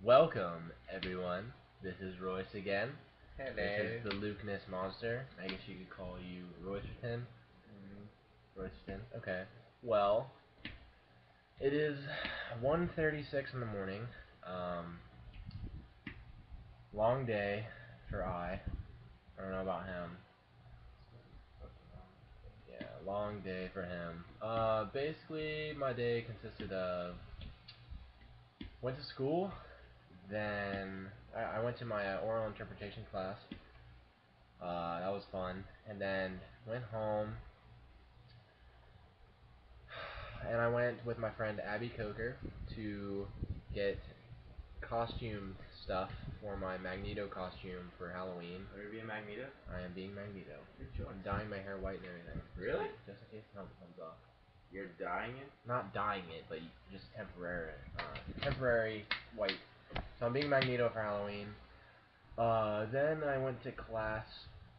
Welcome, everyone. This is Royce again. Hello. This is the Lukenessmonster. I guess you could call you Roycerton. Roycerton. Okay. Well, it is 1:36 in the morning. Long day for I. I don't know about him. Yeah, long day for him. Basically, my day consisted of went to school, then I went to my oral interpretation class. That was fun, and then went home, and I went with my friend Abby Coker to get costume stuff for my Magneto costume for Halloween. Are you being Magneto? I am being Magneto. Good choice. I'm dyeing my hair white and everything. Really? Just in case the helmet comes off. You're dyeing it? Not dyeing it, but just temporary white. So I'm being Magneto for Halloween. Then I went to class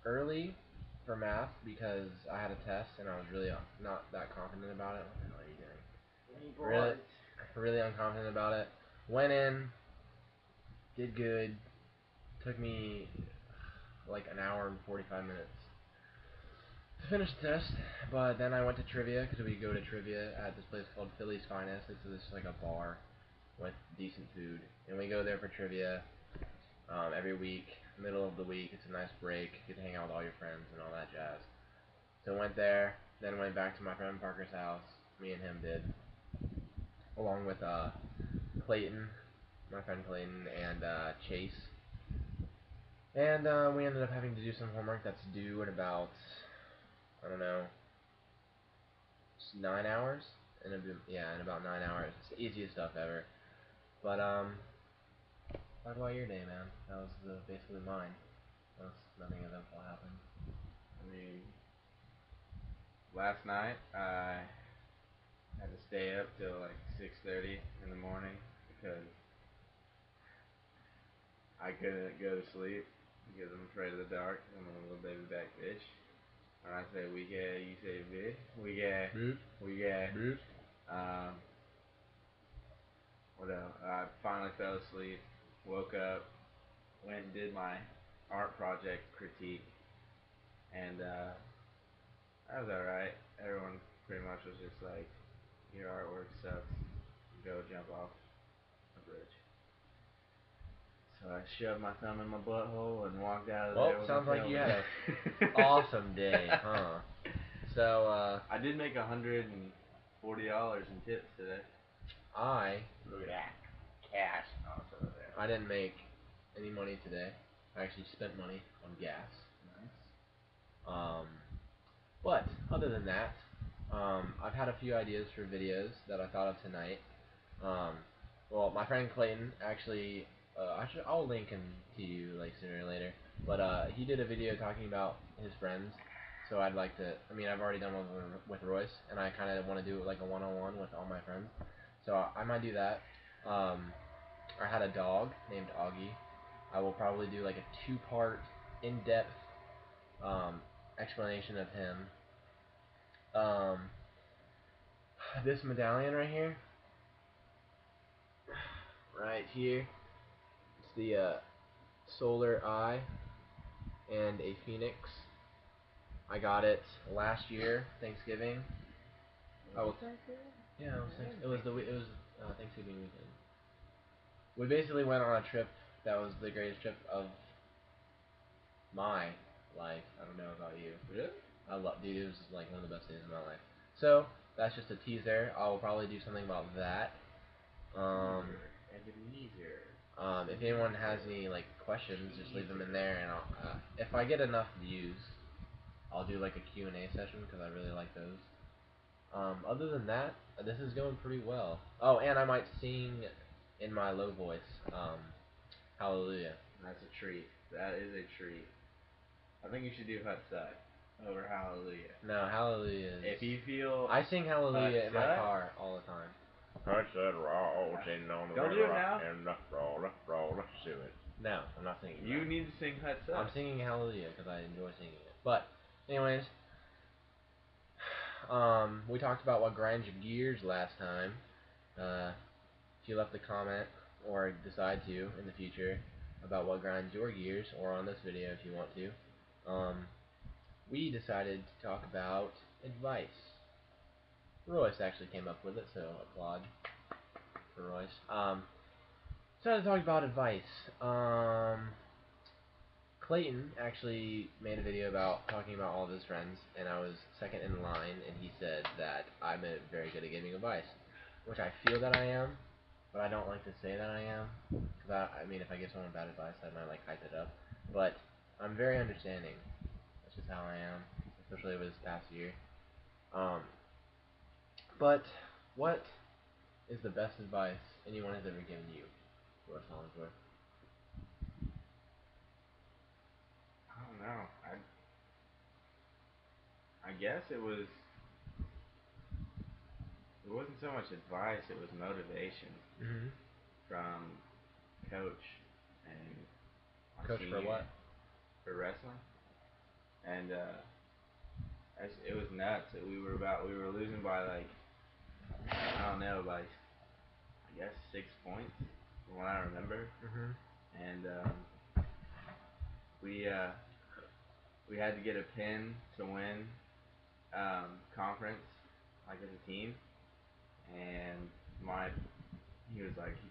early for math because I had a test and I was really not that confident about it. What the hell are you doing? Really unconfident about it. Went in, did good. Took me like an hour and 45 minutes to finish the test, but then I went to trivia because we go to trivia at this place called Philly's Finest. It's just like a bar with decent food, and we go there for trivia every week. Middle of the week, it's a nice break. You get to hang out with all your friends and all that jazz. So went there, then went back to my friend Parker's house. Me and him did, along with Clayton, my friend Clayton, and Chase. And we ended up having to do some homework that's due in about, I don't know, 9 hours. In about 9 hours. It's the easiest stuff ever. But talk about your day, man. That was basically mine. Nothing eventful happened. I mean, last night I had to stay up till like 6:30 in the morning because I couldn't go to sleep because I'm afraid of the dark. I'm a little baby back bitch. When I say we get, you say bitch. We get. Bitch. What else? I finally fell asleep, woke up, went and did my art project critique, and that was alright. Everyone pretty much was just like, your artwork sucks, go jump off a bridge. So I shoved my thumb in my butthole and walked out of there. Well, sounds like you had a awesome day, huh? So, I did make $140 in tips today. Look at that. Cash. I didn't make any money today. I actually spent money on gas. Nice. But other than that, I've had a few ideas for videos that I thought of tonight. Well, my friend Clayton actually, I'll link him to you like sooner or later. But he did a video talking about his friends. So I'd like to. I mean, I've already done one with Royce, and I kind of want to do like a one-on-one with all my friends. So I might do that. I had a dog named Augie. I will probably do like a 2-part, in-depth explanation of him. This medallion right here, it's the solar eye and a phoenix. I got it last year, Thanksgiving. Yeah, it was Thanksgiving weekend. We basically went on a trip that was the greatest trip of my life. I don't know about you. Really? Dude, it was like one of the best days of my life. So that's just a teaser. I will probably do something about that. If anyone has any like questions, just leave them in there, and if I get enough views, I'll do like a Q&A session because I really like those. Other than that, this is going pretty well. Oh, and I might sing in my low voice. Hallelujah. That's a treat. That is a treat. I think you should do Hutside over Hallelujah. No, Hallelujah is... If you feel... I sing Hallelujah in my car all the time. Hudson rolling on the Don't do it now. And let's do it. No, I'm not singing You that. need to sing Hutside. I'm singing Hallelujah because I enjoy singing it. But, anyways, We talked about what grinds your gears last time. If you left a comment or decide to in the future about what grinds your gears, or on this video if you want to, we decided to talk about advice. Royce actually came up with it, so applaud for Royce. Decided to talk about advice. Clayton actually made a video about talking about all of his friends, and I was second in line, and he said that I'm very good at giving advice, which I feel that I am, but I don't like to say that I am, because I mean, if I give someone bad advice, I might like hype it up, but I'm very understanding. That's just how I am, especially over this past year. But what is the best advice anyone has ever given you, Royce Hollingsworth? I don't know. I guess it wasn't so much advice, it was motivation Mm-hmm. from coach and my Coach for senior what? for wrestling. And it was nuts. We were losing by like, I don't know, like I guess 6 points from what I remember. Mm-hmm. And we we had to get a pin to win conference, like as a team. And he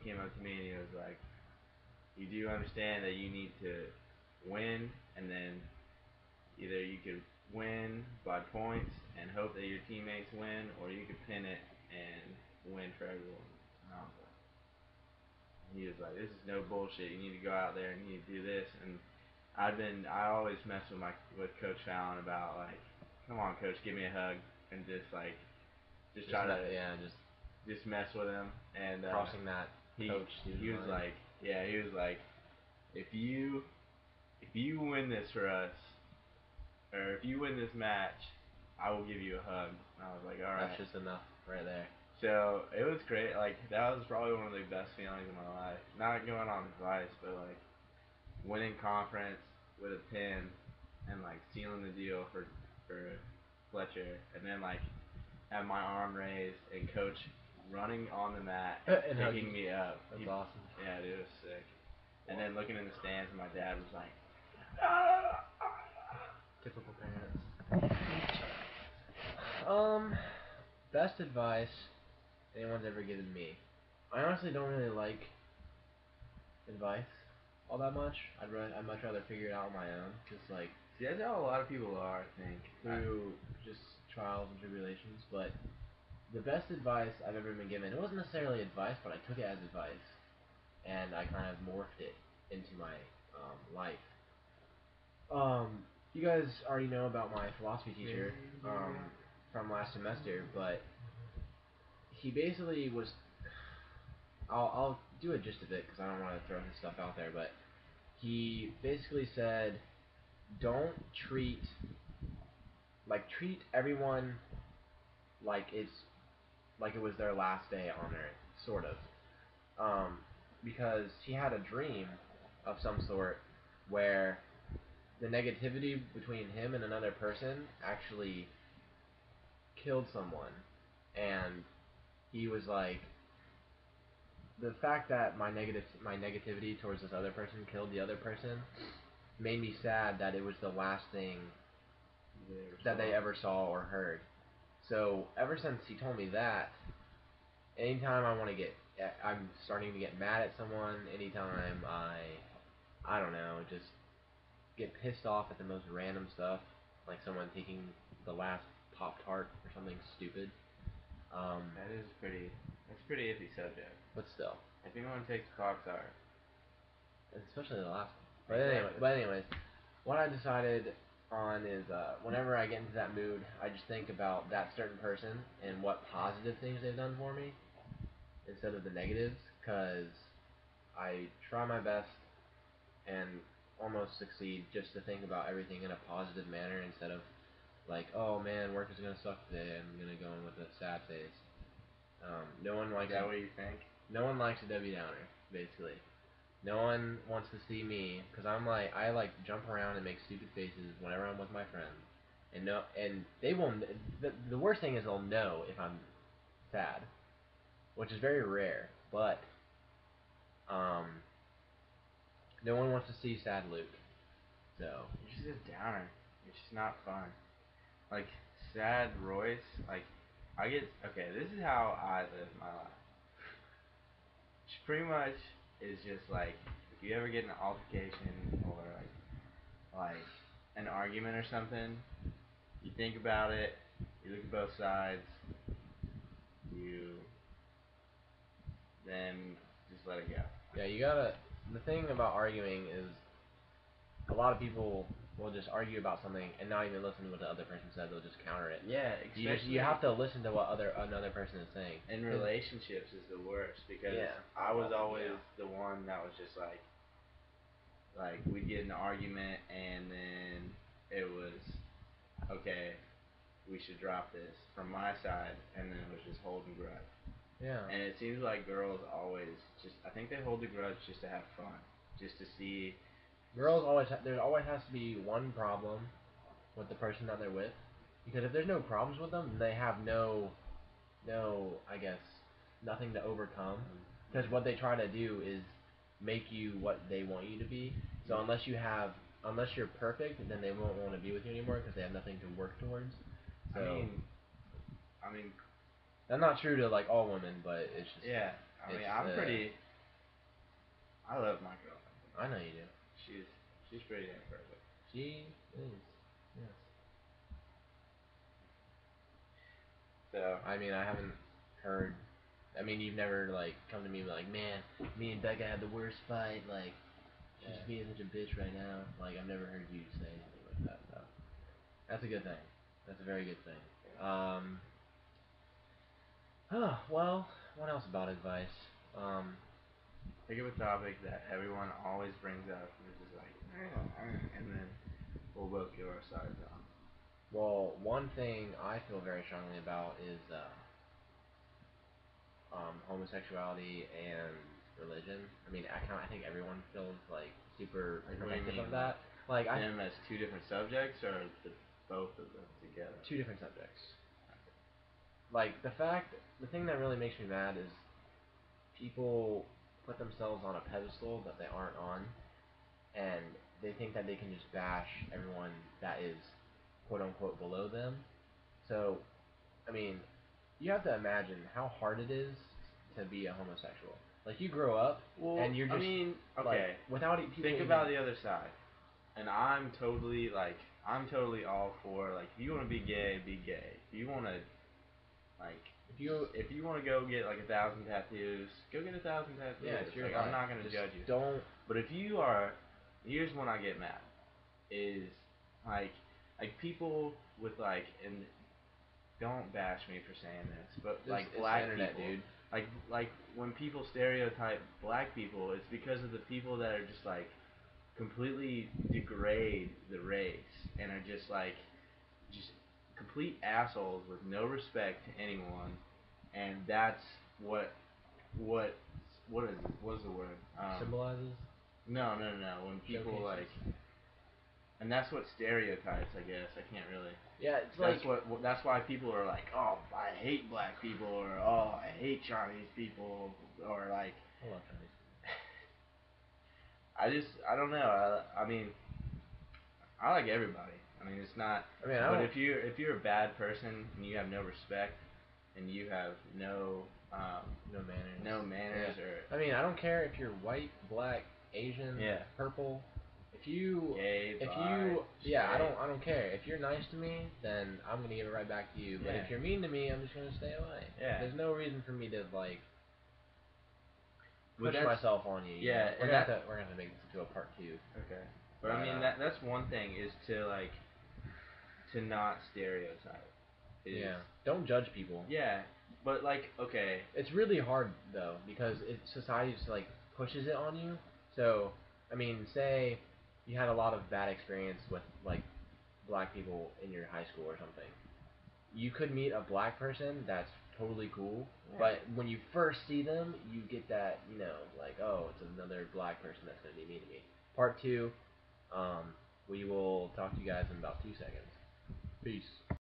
came up to me and he was like, you do understand that you need to win, and then either you could win by points and hope that your teammates win, or you could pin it and win for everyone. And he was like, this is no bullshit. You need to go out there and you need to do this. And I always mess with Coach Fallon about like, come on, Coach, give me a hug, and just try to just mess with him. And crossing that coach he was like, yeah, he was like, if you win this for us, or if you win this match, I will give you a hug. And I was like, all right. That's just enough right there. So it was great. Like that was probably one of the best feelings of my life. Not going on advice, but like winning conference with a pin and like sealing the deal for Fletcher, and then like have my arm raised and coach running on the mat and picking me up. That's awesome. Yeah, dude, it was sick. And then looking in the stands, and my dad was like, Typical parents. Best advice anyone's ever given me. I honestly don't really like advice all that much. I'd much rather figure it out on my own, just like see, that's how a lot of people are, I think. through just trials and tribulations. But the best advice I've ever been given, it wasn't necessarily advice, but I took it as advice, and I kind of morphed it into my life. You guys already know about my philosophy teacher from last semester, but he basically was. I'll do a gist of it because I don't want to throw his stuff out there, but he basically said, don't treat everyone like it was their last day on Earth, sort of. Because he had a dream of some sort where the negativity between him and another person actually killed someone, and he was like, the fact that my negativity towards this other person killed the other person made me sad that it was the last thing that they ever saw or heard. So ever since he told me that, anytime I'm starting to get mad at someone, anytime I don't know, just get pissed off at the most random stuff, like someone taking the last Pop-Tart or something stupid. That's a pretty iffy subject. But still. If anyone takes Pop-Tart. Especially the last one. But anyways, what I decided on is whenever I get into that mood, I just think about that certain person and what positive things they've done for me instead of the negatives, because I try my best and almost succeed just to think about everything in a positive manner instead of like, oh man, work is gonna suck today, I'm gonna go in with a sad face. No one likes. Is that what you think? No one likes a Debbie Downer, basically. No one wants to see me, because I jump around and make stupid faces whenever I'm with my friends, and no, and they will. The worst thing is they'll know if I'm sad, which is very rare. But um, no one wants to see sad Luke. So You're just a downer. It's just not fun. Like sad Royce. Like I get okay. This is how I live my life. Which pretty much is just like if you ever get in an altercation or like an argument or something, you think about it. You look at both sides. You then just let it go. yeah, you gotta. The thing about arguing is a lot of people will just argue about something and not even listen to what the other person said. They'll just counter it. Yeah, You have to listen to what another person is saying. in relationships is the worst because Yeah. I was Well, always yeah. the one that was just like we'd get in an argument and then it was okay, we should drop this from my side, and then it was just holding grudge. Yeah. And it seems like girls always just I think they hold the grudge just to have fun, just to see. Girls always there always has to be one problem with the person that they're with, because if there's no problems with them, they have no I guess nothing to overcome. Because what they try to do is make you what they want you to be. So unless you're perfect, then they won't want to be with you anymore because they have nothing to work towards. So I mean, that's not true to like all women, but it's just yeah. I mean, I'm pretty. I love my girlfriend. I know you do. She's pretty damn perfect. She is. Yes. So I mean, I haven't heard. I mean, you've never like come to me and be like, man, me and Becca had the worst fight. Like, she's yeah. being such a bitch right now. Like, I've never heard you say anything like that. So that's a good thing. That's a very good thing. Oh well, what else about advice? Think of a topic that everyone always brings up, and it's just like, and then we'll both give our sides on. Well, one thing I feel very strongly about is homosexuality and religion. I mean, I think everyone feels like super Like, what do you protective mean? of that. Like, Them as two different subjects, or both of them together? two different subjects. Like the thing that really makes me mad is people put themselves on a pedestal that they aren't on, and they think that they can just bash everyone that is quote unquote below them. So, I mean, you have to imagine how hard it is to be a homosexual. Like you grow up Well, and you're just I mean, okay. like without people Think even, about the other side, and I'm totally all for like if you want to be gay, be gay. If you want to like if you want to go get like 1,000 tattoos, go get 1,000 tattoos. yeah, it's your like life. I'm not gonna Just judge you. don't. But if you are, here's when I get mad. Is like people with and don't bash me for saying this, but like It's black the internet, people, dude. like when people stereotype black people, it's because of the people that are just like completely degrade the race and are just complete assholes with no respect to anyone, and that's what what what is what is the word? Symbolizes No. When people showcases. and that's what stereotypes. I guess I can't really. Yeah, it's like That's why people are like, oh, I hate black people, or oh, I hate Chinese people, or like. I love Chinese. I don't know. I mean, I like everybody. I mean, it's not. I mean, But if you're a bad person and you have no respect and you have no manners. no manners I mean, I don't care if you're white, black, Asian, purple. If you, gay, if bi, you, yeah, straight. I don't care. If you're nice to me, then I'm gonna give it right back to you. But Yeah. if you're mean to me, I'm just gonna stay away. Yeah. There's no reason for me to like But push myself on you. Yeah, we're gonna have to make this into a part 2. Okay. But I mean that's one thing is to not stereotype. Yeah. Don't judge people. Yeah, but like okay. It's really hard though because society just like pushes it on you. So I mean, say you had a lot of bad experience with like black people in your high school or something. You could meet a black person that's totally cool, but when you first see them, you get that like, oh, it's another black person that's gonna be mean to me. Part 2. We will talk to you guys in about 2 seconds. Peace.